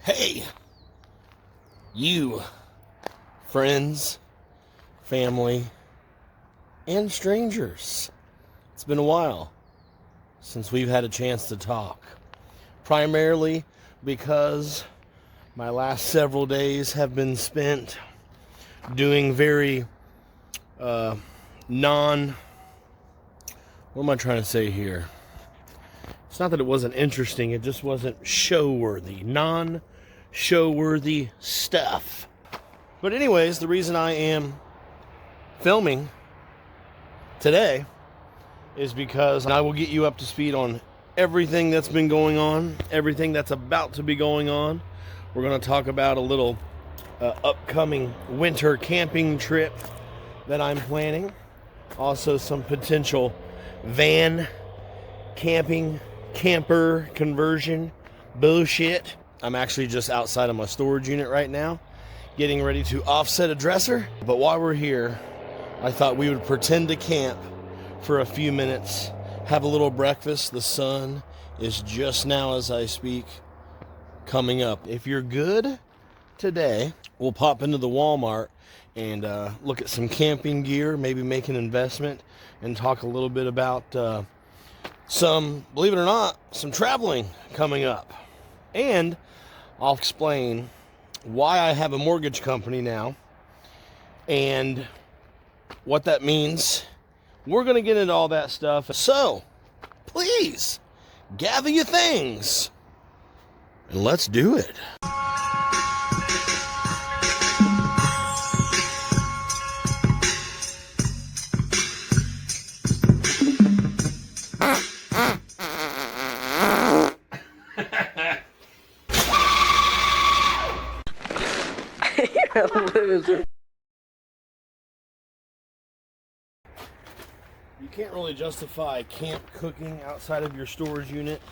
Hey, you, friends, family, and strangers. It's been a while since we've had a chance to talk. Primarily because my last several days have been spent doing very what am I trying to say here? It's not that it wasn't interesting, it just wasn't show-worthy. Non-show-worthy stuff. But anyways, the reason I am filming today is because I will get you up to speed on everything that's been going on, everything that's about to be going on. We're going to talk about a little upcoming winter camping trip that I'm planning. Also some potential van camping, camper conversion bullshit. I'm actually just outside of my storage unit right now, getting ready to offset a dresser. But while we're here, I thought we would pretend to camp for a few minutes, have a little breakfast. The sun is just now, as I speak, coming up. If you're good today, we'll pop into the Walmart and look at some camping gear, maybe make an investment, and talk a little bit about some, believe it or not, some traveling coming up. And I'll explain why I have a mortgage company now and what that means. We're going to get into all that stuff. So, please, gather your things and let's do it. You're a loser. You can't really justify camp cooking outside of your storage unit,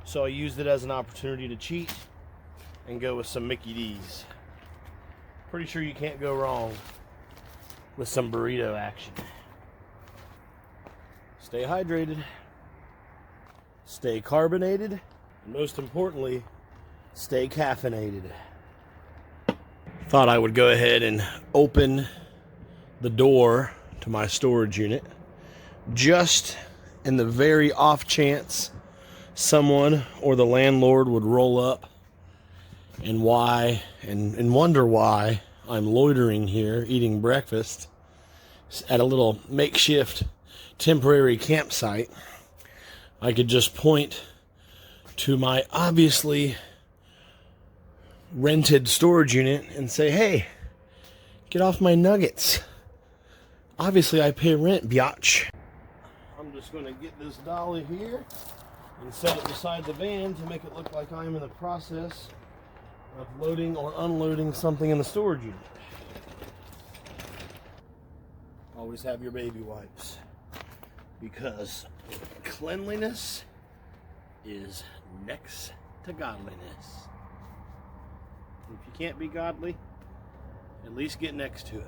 so I used it as an opportunity to cheat and go with some Mickey D's. Pretty sure you can't go wrong with some burrito action. Stay hydrated, stay carbonated, and most importantly, stay caffeinated. Thought I would go ahead and open the door to my storage unit just in the very off chance someone or the landlord would roll up and wonder why I'm loitering here eating breakfast at a little makeshift temporary campsite. I could just point to my obviously rented storage unit and say, hey, get off my nuggets. Obviously I pay rent, biatch. I'm just going to get this dolly here and set it beside the van to make it look like I'm in the process of loading or unloading something in the storage unit. Always have your baby wipes, because cleanliness is next to godliness. If you can't be godly, at least get next to it.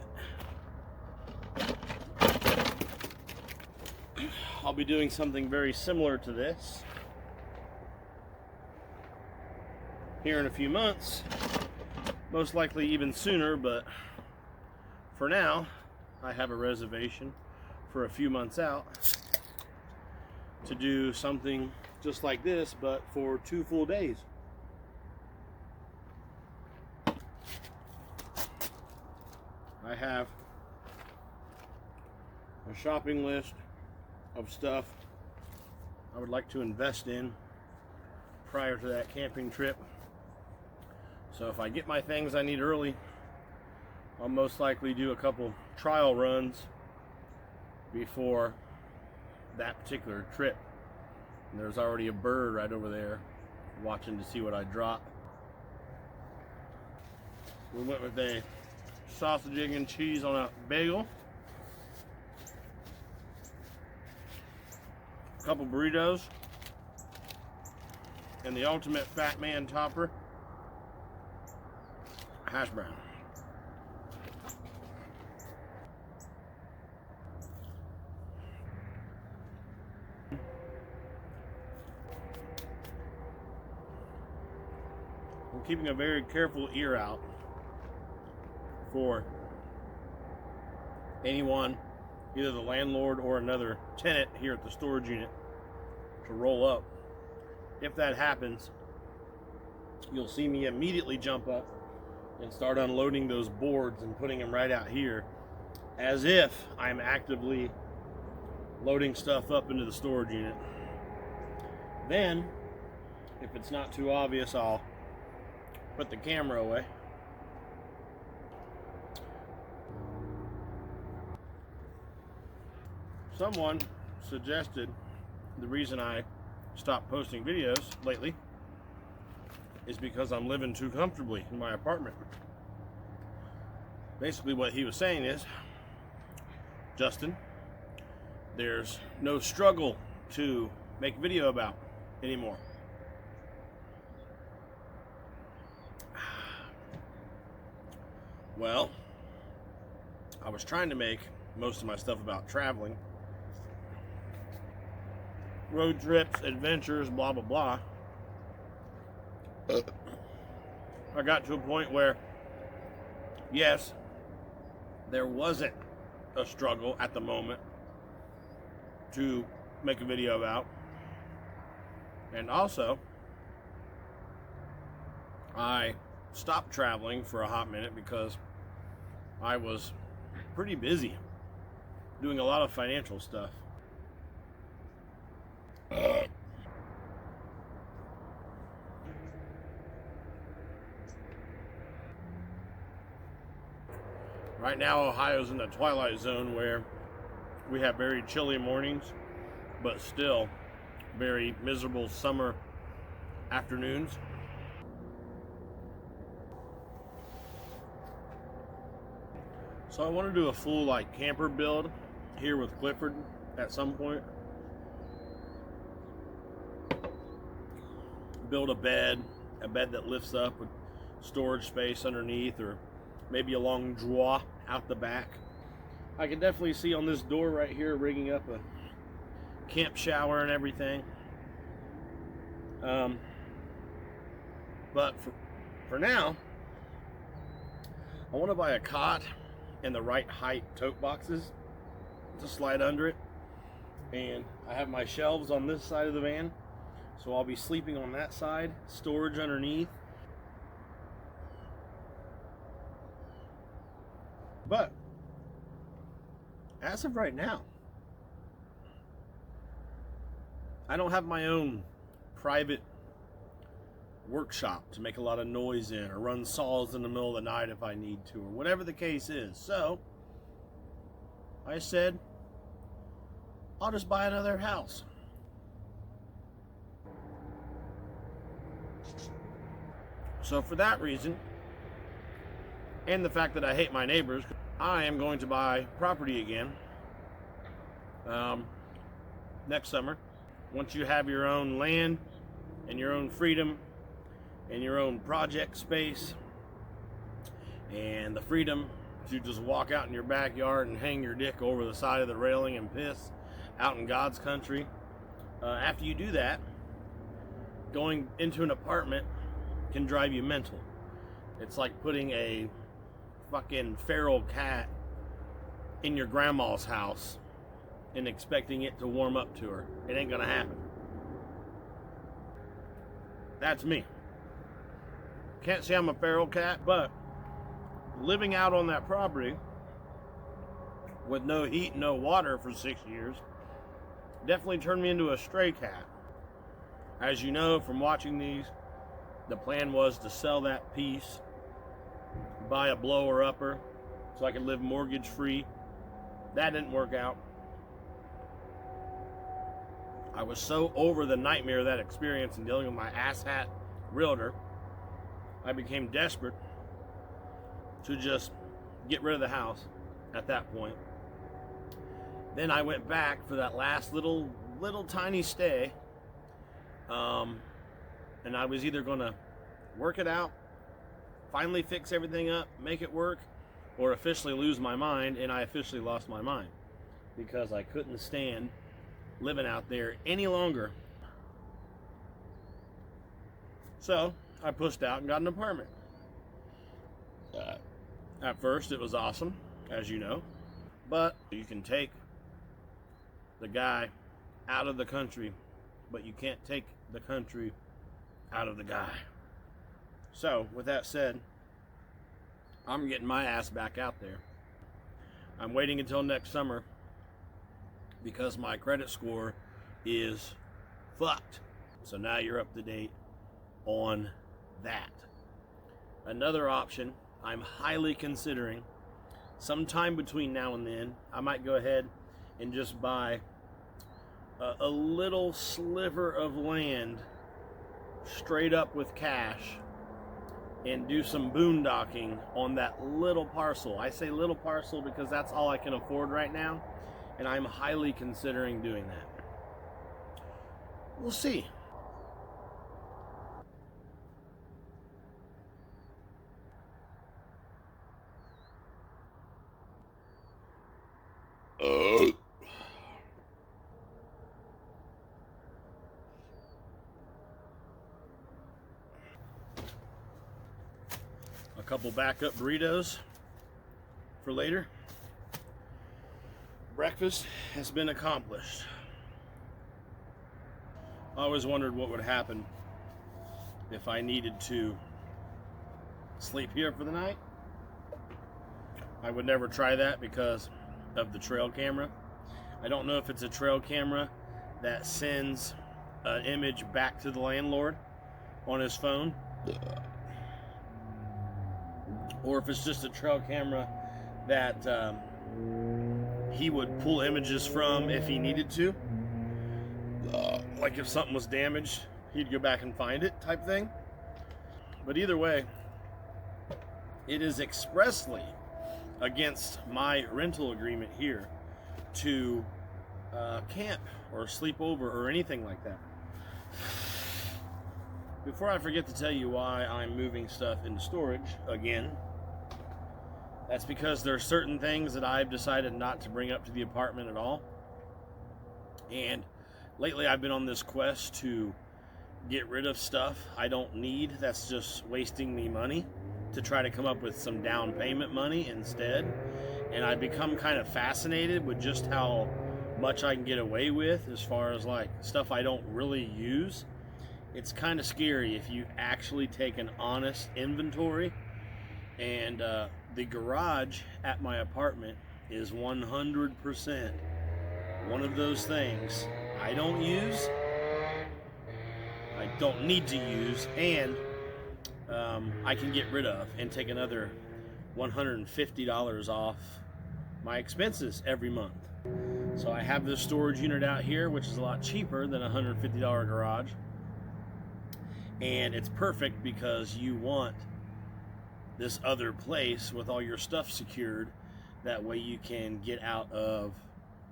I'll be doing something very similar to this here in a few months, most likely even sooner, but for now I have a reservation for a few months out to do something just like this, but for 2 full days. I have a shopping list of stuff I would like to invest in prior to that camping trip. So if I get my things I need early, I'll most likely do a couple trial runs before that particular trip. And there's already a bird right over there watching to see what I drop. We went with a sausage, egg, and cheese on a bagel, a couple burritos, and the ultimate fat man topper, hash brown. I'm keeping a very careful ear out for anyone, either the landlord or another tenant here at the storage unit, to roll up. If that happens, you'll see me immediately jump up and start unloading those boards and putting them right out here, as if I'm actively loading stuff up into the storage unit. Then, if it's not too obvious, I'll put the camera away. Someone suggested the reason I stopped posting videos lately is because I'm living too comfortably in my apartment. Basically what he was saying is, Justin, there's no struggle to make video about anymore. Well, I was trying to make most of my stuff about traveling, road trips, adventures, blah, blah, blah. I got to a point where, yes, there wasn't a struggle at the moment to make a video about. And also, I stopped traveling for a hot minute because I was pretty busy doing a lot of financial stuff. Right now, Ohio's in the twilight zone where we have very chilly mornings, but still very miserable summer afternoons. So I want to do a full camper build here with Clifford at some point. Build a bed that lifts up with storage space underneath, or maybe a long drawer out the back. I can definitely see on this door right here rigging up a camp shower and everything. But for now, I want to buy a cot and the right height tote boxes to slide under it. And I have my shelves on this side of the van, so I'll be sleeping on that side, storage underneath. But as of right now, I don't have my own private workshop to make a lot of noise in, or run saws in the middle of the night if I need to, or whatever the case is. So I said, I'll just buy another house. So for that reason, and the fact that I hate my neighbors, I am going to buy property again next summer. Once you have your own land and your own freedom and your own project space and the freedom to just walk out in your backyard and hang your dick over the side of the railing and piss out in God's country, after you do that, going into an apartment can drive you mental. It's like putting a fucking feral cat in your grandma's house and expecting it to warm up to her. It ain't gonna happen. That's me. Can't say I'm a feral cat, but living out on that property with no heat, no water for 6 years definitely turned me into a stray cat. As you know from watching these, the plan was to sell that piece, buy a blower upper so I could live mortgage free. That didn't work out. I was so over the nightmare of that experience and dealing with my asshat realtor, I became desperate to just get rid of the house at that point. Then I went back for that last little tiny stay, and I was either gonna work it out, finally fix everything up, make it work, or officially lose my mind. And I officially lost my mind because I couldn't stand living out there any longer. So I pushed out and got an apartment. At first, it was awesome, as you know, but you can take the guy out of the country, but you can't take the country out of the guy. So, with that said, I'm getting my ass back out there. I'm waiting until next summer because my credit score is fucked. So now you're up to date on that. Another option I'm highly considering, sometime between now and then, I might go ahead and just buy a little sliver of land straight up with cash and do some boondocking on that little parcel. I say little parcel because that's all I can afford right now, and I'm highly considering doing that. We'll see. A couple backup burritos for later. Breakfast has been accomplished. I always wondered what would happen if I needed to sleep here for the night. I would never try that because of the trail camera. I don't know if it's a trail camera that sends an image back to the landlord on his phone, or if it's just a trail camera that he would pull images from if he needed to. Like if something was damaged, he'd go back and find it type thing. But either way, it is expressly against my rental agreement here to camp or sleep over or anything like that. Before I forget to tell you why I'm moving stuff into storage again, that's because there are certain things that I've decided not to bring up to the apartment at all. And lately I've been on this quest to get rid of stuff I don't need that's just wasting me money, to try to come up with some down payment money instead. And I've become kind of fascinated with just how much I can get away with as far as like stuff I don't really use. It's kind of scary if you actually take an honest inventory. And the garage at my apartment is 100% one of those things I don't use, I don't need to use, and I can get rid of and take another $150 off my expenses every month. So I have this storage unit out here, which is a lot cheaper than a $150 garage. And it's perfect because you want this other place with all your stuff secured. That way you can get out of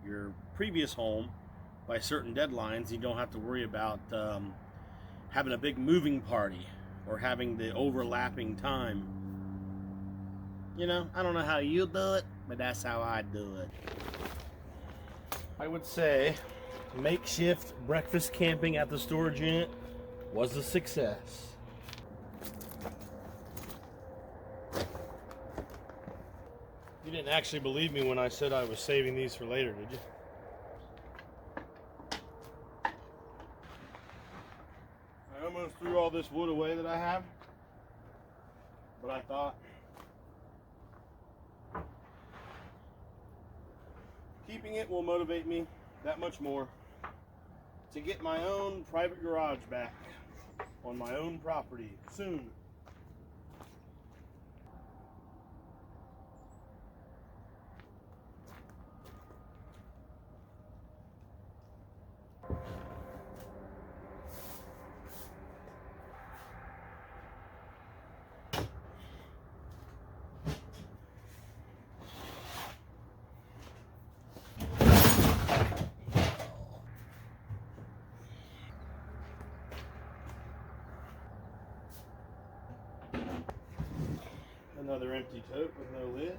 your previous home by certain deadlines. You don't have to worry about having a big moving party or having the overlapping time. You know, I don't know how you do it, but that's how I do it. I would say makeshift breakfast camping at the storage unit was a success. You didn't actually believe me when I said I was saving these for later, did you? I almost threw all this wood away that I have, but I thought keeping it will motivate me that much more to get my own private garage back on my own property soon. Another empty tote with no lid.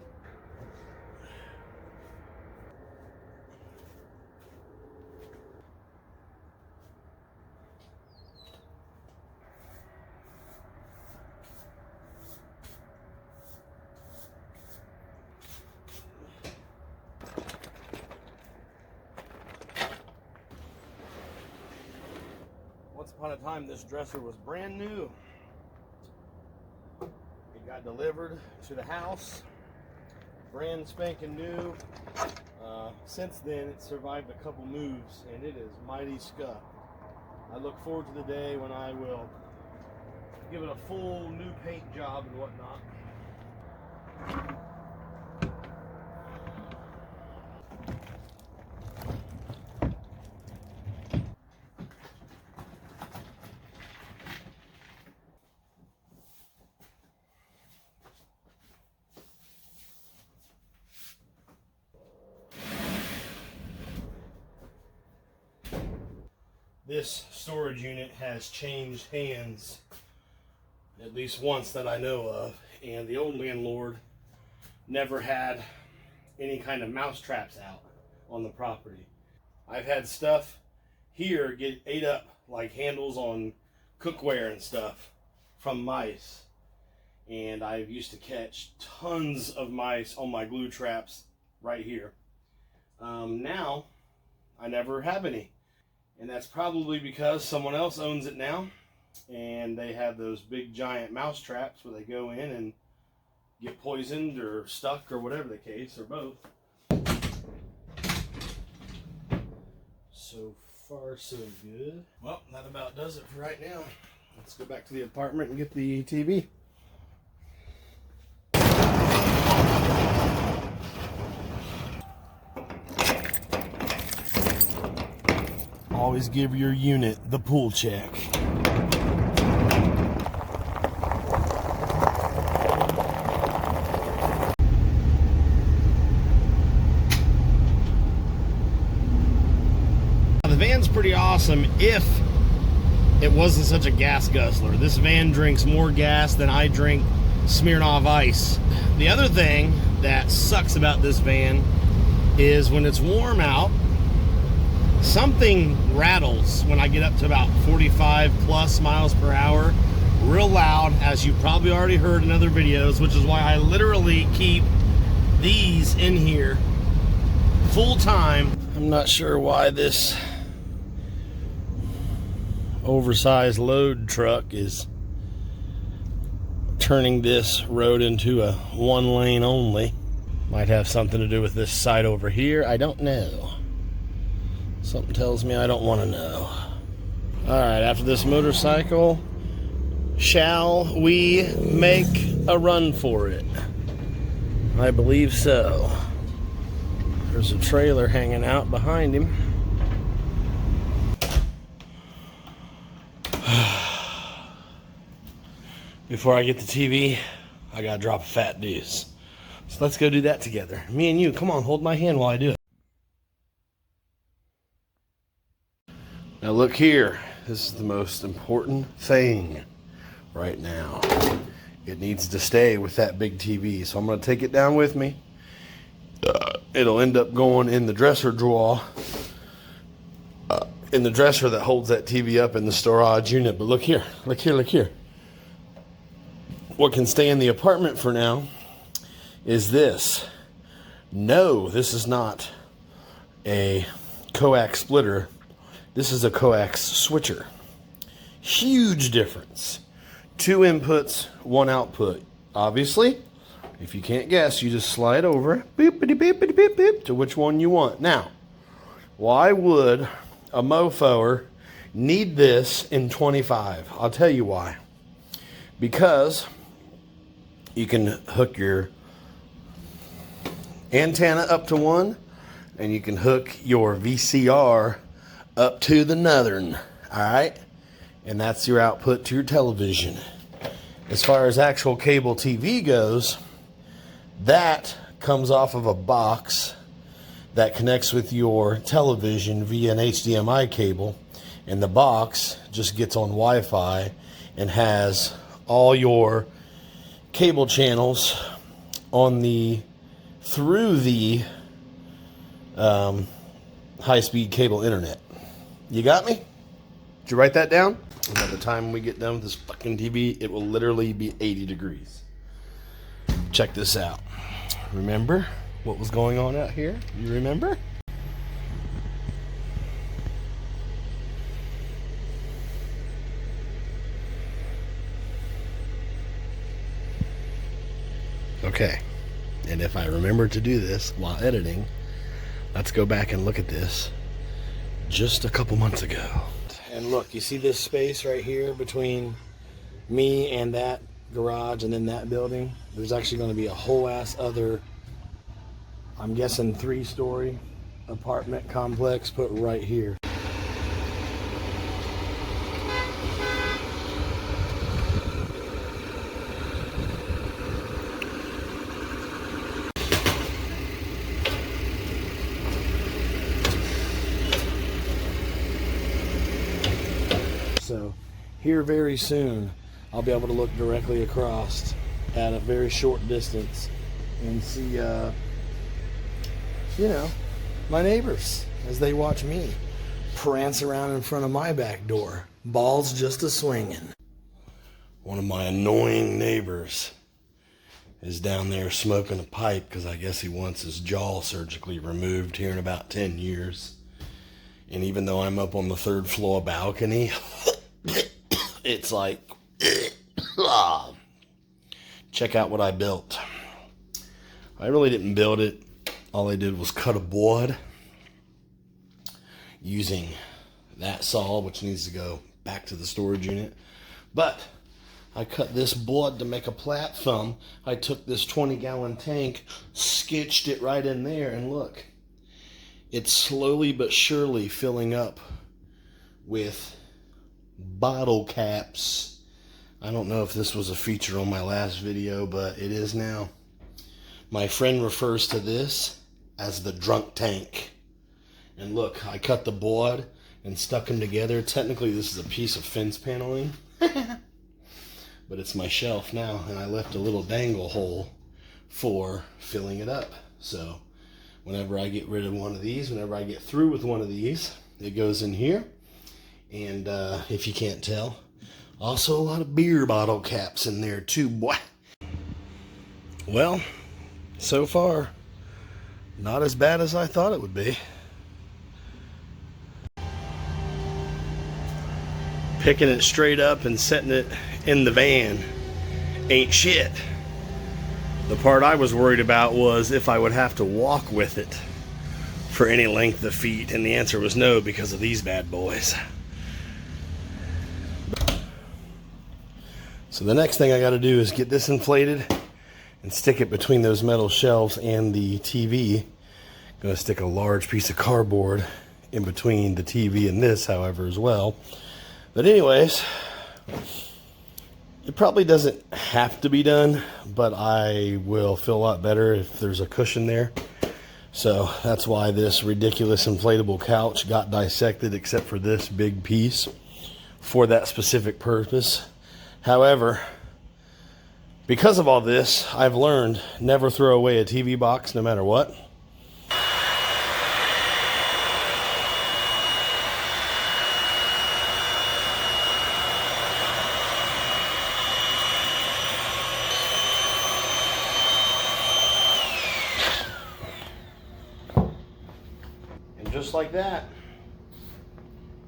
upon a time, this dresser was brand new. It got delivered to the house, brand spanking new. Since then, it survived a couple moves, and it is mighty scuffed. I look forward to the day when I will give it a full new paint job and whatnot. This storage unit has changed hands at least once that I know of, and the old landlord never had any kind of mouse traps out on the property. I've had stuff here get ate up, like handles on cookware and stuff, from mice, and I used to catch tons of mice on my glue traps right here. Now I never have any. And that's probably because someone else owns it now, and they have those big giant mouse traps where they go in and get poisoned or stuck or whatever the case, or both. So far so good. Well, that about does it for right now. Let's go back to the apartment and get the TV. Always give your unit the pool check. The van's pretty awesome if it wasn't such a gas guzzler. This van drinks more gas than I drink Smirnoff Ice. The other thing that sucks about this van is when it's warm out, something rattles when I get up to about 45 plus miles per hour, real loud, as you probably already heard in other videos, which is why I literally keep these in here full time. I'm not sure why this oversized load truck is turning this road into a one lane only. Might have something to do with this side over here. I don't know. Something tells me I don't want to know. Alright, after this motorcycle, shall we make a run for it? I believe so. There's a trailer hanging out behind him. Before I get the TV, I gotta drop a fat deuce. So let's go do that together. Me and you, come on, hold my hand while I do it. Now look here, this is the most important thing right now. It needs to stay with that big TV, so I'm going to take it down with me. It'll end up going in the dresser drawer, in the dresser that holds that TV up in the storage unit. But look here, look here, look here. What can stay in the apartment for now is this. No, this is not a coax splitter. This is a coax switcher. Huge difference. 2 inputs, 1 output. Obviously, if you can't guess, you just slide over boopity boopity boop boop to which one you want. Now, why would a mofoer need this in 25? I'll tell you why. Because you can hook your antenna up to one, and you can hook your VCR up to the northern, all right? And that's your output to your television. As far as actual cable TV goes, that comes off of a box that connects with your television via an HDMI cable, and the box just gets on Wi-Fi and has all your cable channels on through the high-speed cable internet. You got me? Did you write that down? And by the time we get done with this fucking TV, it will literally be 80 degrees. Check this out. Remember what was going on out here? You remember? Okay, and if I remember to do this while editing, let's go back and look at this just a couple months ago. And look, you see this space right here between me and that garage and then that building? There's actually going to be a whole ass other, I'm guessing 3-story apartment complex put right here. So here very soon, I'll be able to look directly across at a very short distance and see, you know, my neighbors as they watch me prance around in front of my back door. Balls just a-swinging. One of my annoying neighbors is down there smoking a pipe because I guess he wants his jaw surgically removed here in about 10 years. And even though I'm up on the 3rd floor balcony, it's like, check out what I built. I really didn't build it. All I did was cut a board using that saw, which needs to go back to the storage unit. But I cut this board to make a platform. I took this 20-gallon tank, sketched it right in there, and look, it's slowly but surely filling up with bottle caps. I don't know if this was a feature on my last video, but it is now. My friend refers to this as the drunk tank. And look, I cut the board and stuck them together. Technically, this is a piece of fence paneling, but it's my shelf now, and I left a little dangle hole for filling it up. So whenever I get rid of one of these, whenever I get through with one of these, it goes in here. And if you can't tell, also a lot of beer bottle caps in there too, boy. Well, so far, not as bad as I thought it would be. Picking it straight up and setting it in the van ain't shit. The part I was worried about was if I would have to walk with it for any length of feet, and the answer was no because of these bad boys. So the next thing I got to do is get this inflated and stick it between those metal shelves and the TV. Gonna stick a large piece of cardboard in between the TV and this, however, as well. But anyways, it probably doesn't have to be done, but I will feel a lot better if there's a cushion there. So that's why this ridiculous inflatable couch got dissected, except for this big piece for that specific purpose. However, because of all this, I've learned never throw away a TV box no matter what. And just like that,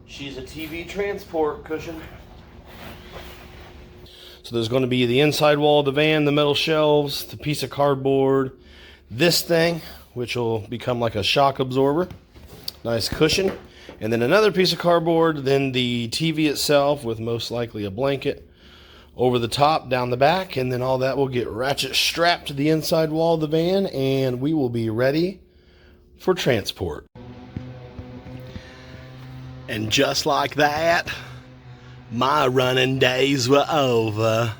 she's a TV transport cushion. So there's going to be the inside wall of the van, the metal shelves, the piece of cardboard, this thing, which will become like a shock absorber, nice cushion, and then another piece of cardboard, then the TV itself with most likely a blanket over the top, down the back, and then all that will get ratchet strapped to the inside wall of the van, and we will be ready for transport. And just like that, my running days were over.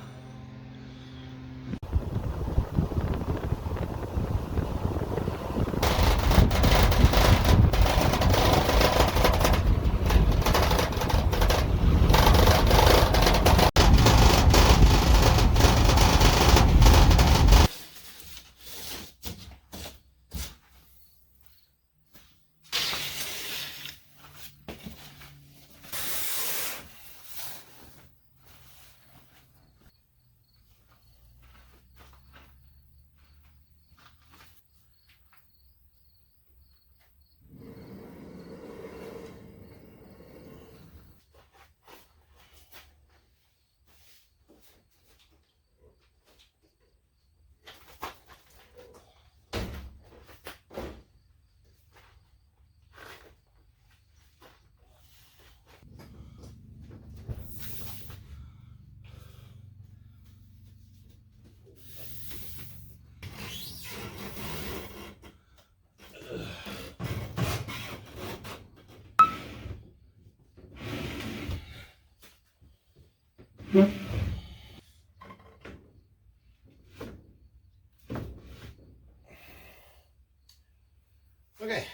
Okay.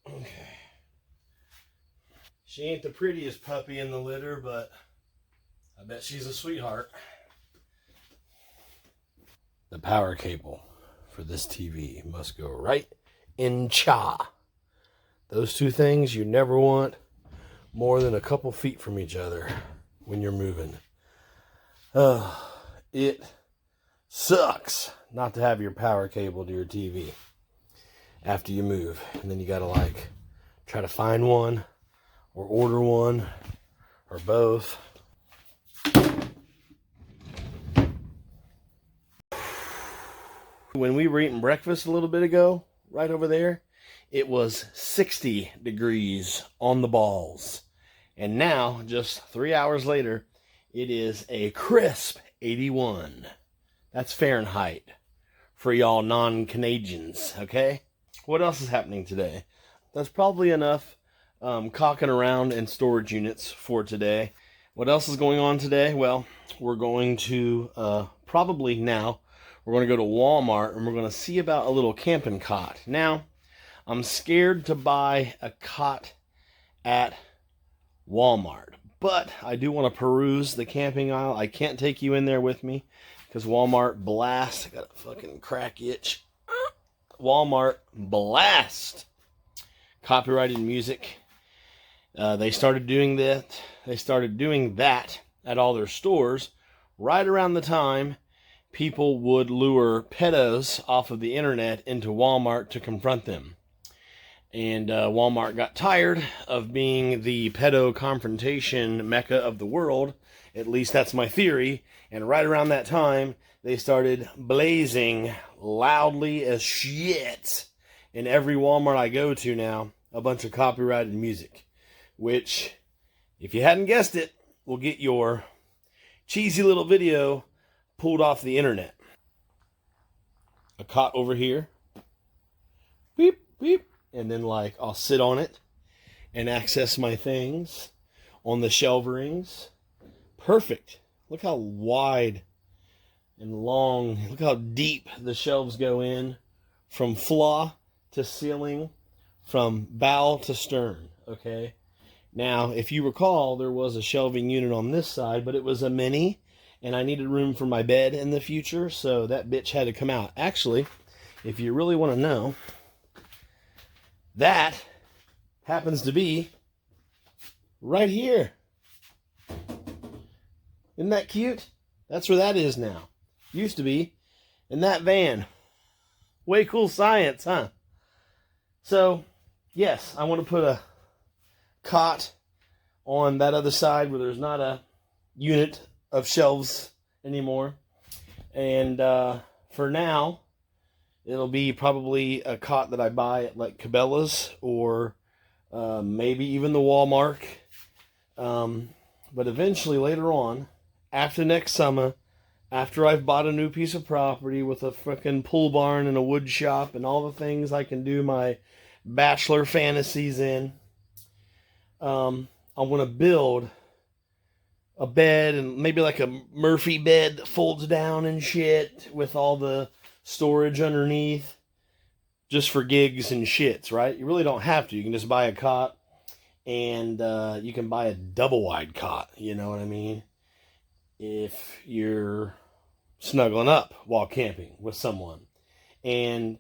Okay. She ain't the prettiest puppy in the litter, but I bet she's a sweetheart. The power cable for this TV must go right in cha. Those two things you never want more than a couple feet from each other when you're moving. It sucks not to have your power cable to your TV after you move. And then you gotta like try to find one or order one or both. When we were eating breakfast a little bit ago, right over there, it was 60 degrees on the balls. And now, just 3 hours later, it is a crisp 81. That's Fahrenheit for y'all non-Canadians, okay? What else is happening today? That's probably enough cocking around in storage units for today. What else is going on today? Well, we're going to probably now, we're going to go to Walmart and we're going to see about a little camping cot. Now, I'm scared to buy a cot at Walmart, but I do want to peruse the camping aisle. I can't take you in there with me because Walmart blast. I got a fucking crack itch. Walmart blast copyrighted music. They started doing that. They started doing that at all their stores right around the time people would lure pedos off of the internet into Walmart to confront them. And Walmart got tired of being the pedo confrontation mecca of the world. At least that's my theory. And right around that time, they started blazing loudly as shit in every Walmart I go to now, a bunch of copyrighted music. Which, if you hadn't guessed it, will get your cheesy little video pulled off the internet. A cot over here. Beep, beep. And then, like, I'll sit on it and access my things on the shelverings. Perfect. Look how wide and long, look how deep the shelves go in from floor to ceiling, from bow to stern, okay? Now, if you recall, there was a shelving unit on this side, but it was a mini, and I needed room for my bed in the future, so that bitch had to come out. Actually, if you really want to know, that happens to be right here. Isn't that cute? That's where that is now. Used to be in that van. Way cool science, huh? So, yes, I want to put a cot on that other side where there's not a unit of shelves anymore. And for now, it'll be probably a cot that I buy at like Cabela's or maybe even the Walmart. But eventually later on, after next summer, after I've bought a new piece of property with a frickin' pool barn and a wood shop and all the things I can do my bachelor fantasies in, I want to build a bed and maybe like a Murphy bed that folds down and shit with all the storage underneath just for gigs and shits, right? You really don't have to. You can just buy a cot and you can buy a double wide cot, you know what I mean? If you're snuggling up while camping with someone. And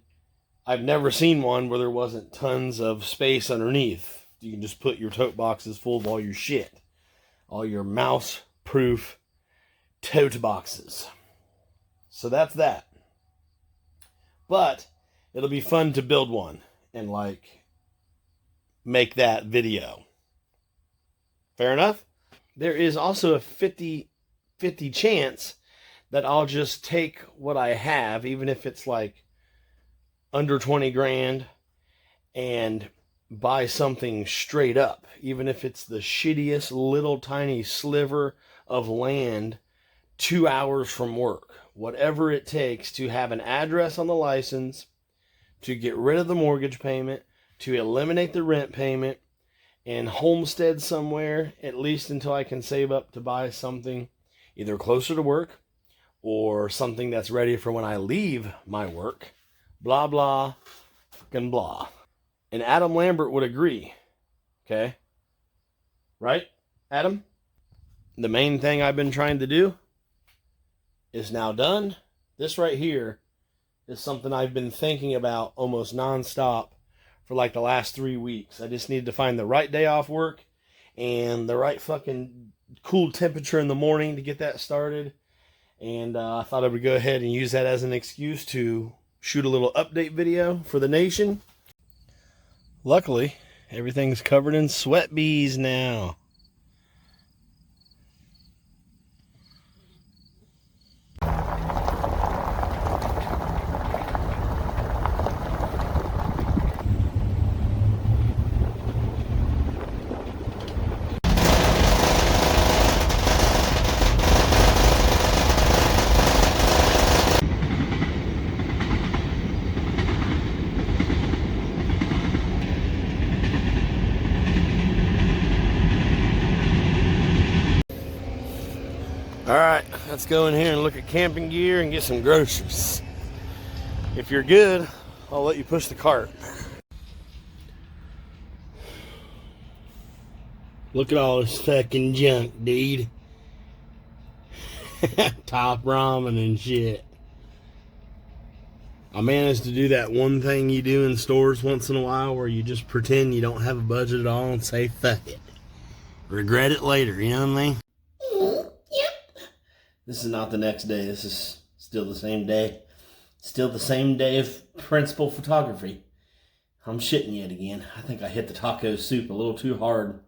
I've never seen one where there wasn't tons of space underneath. You can just put your tote boxes full of all your shit. All your mouse-proof tote boxes. So that's that. But it'll be fun to build one and like make that video. Fair enough? There is also a 50-50 chance that I'll just take what I have, even if it's like under 20 grand, and buy something straight up, even if it's the shittiest little tiny sliver of land 2 hours from work. Whatever it takes to have an address on the license, to get rid of the mortgage payment, to eliminate the rent payment, and homestead somewhere, at least until I can save up to buy something either closer to work or something that's ready for when I leave my work. Blah, blah, fucking blah. And Adam Lambert would agree. Okay? Right, Adam? The main thing I've been trying to do is now done. This right here is something I've been thinking about almost nonstop for like the last 3 weeks. I just needed to find the right day off work and the right fucking cool temperature in the morning to get that started. And I thought I would go ahead and use that as an excuse to shoot a little update video for the nation. Luckily, everything's covered in sweat bees now. Alright, let's go in here and look at camping gear and get some groceries. If you're good, I'll let you push the cart. Look at all this fucking junk, dude. Top ramen and shit. I managed to do that one thing you do in stores once in a while where you just pretend you don't have a budget at all and say fuck it. Regret it later, you know what I mean? This is not the next day. This is still the same day. Still the same day of principal photography. I'm shitting yet again. I think I hit the taco soup a little too hard.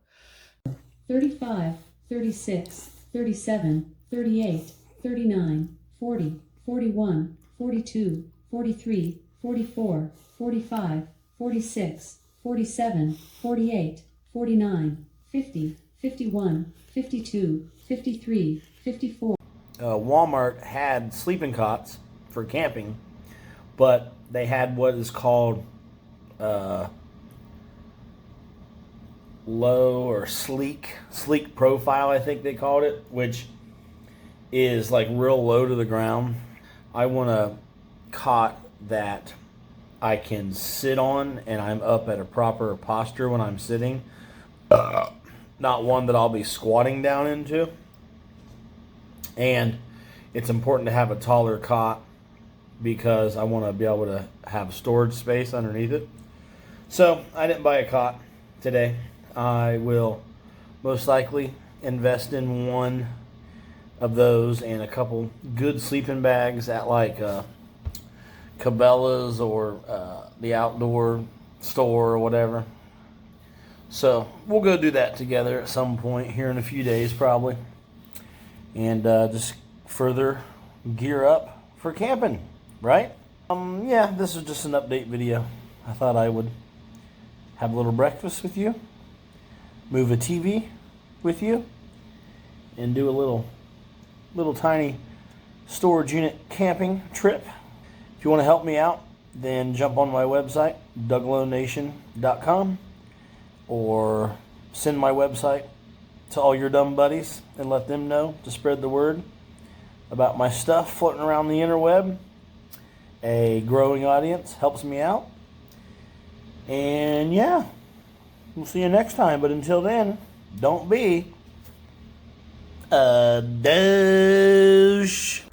35, 36, 37, 38, 39, 40, 41, 42, 43, 44, 45, 46, 47, 48, 49, 50, 51, 52, 53, 54. Walmart had sleeping cots for camping, but they had what is called low or sleek profile, I think they called it, which is like real low to the ground. I want a cot that I can sit on and I'm up at a proper posture when I'm sitting, not one that I'll be squatting down into. And it's important to have a taller cot because I want to be able to have storage space underneath it. So I didn't buy a cot today. I will most likely invest in one of those and a couple good sleeping bags at like Cabela's or the outdoor store or whatever. So we'll go do that together at some point here in a few days probably. And just further gear up for camping, right? Yeah, this is just an update video. I thought I would have a little breakfast with you, move a TV with you, and do a little tiny storage unit camping trip. If you want to help me out, then jump on my website, DougaloNation.com, or send my website to all your dumb buddies and let them know to spread the word about my stuff floating around the interweb. A growing audience helps me out. And yeah, we'll see you next time. But until then, don't be a douche.